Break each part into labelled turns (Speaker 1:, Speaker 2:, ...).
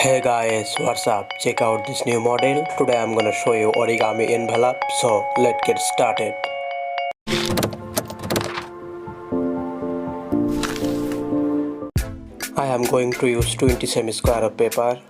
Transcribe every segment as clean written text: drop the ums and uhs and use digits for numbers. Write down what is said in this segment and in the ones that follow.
Speaker 1: Hey guys, what's up? Check out this new model. Today I'm gonna show you origami envelope. So let's get started. I am going to use 20 cm square of paper.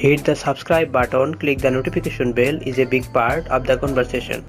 Speaker 1: Hit the subscribe button, click the notification bell is a big part of the conversation.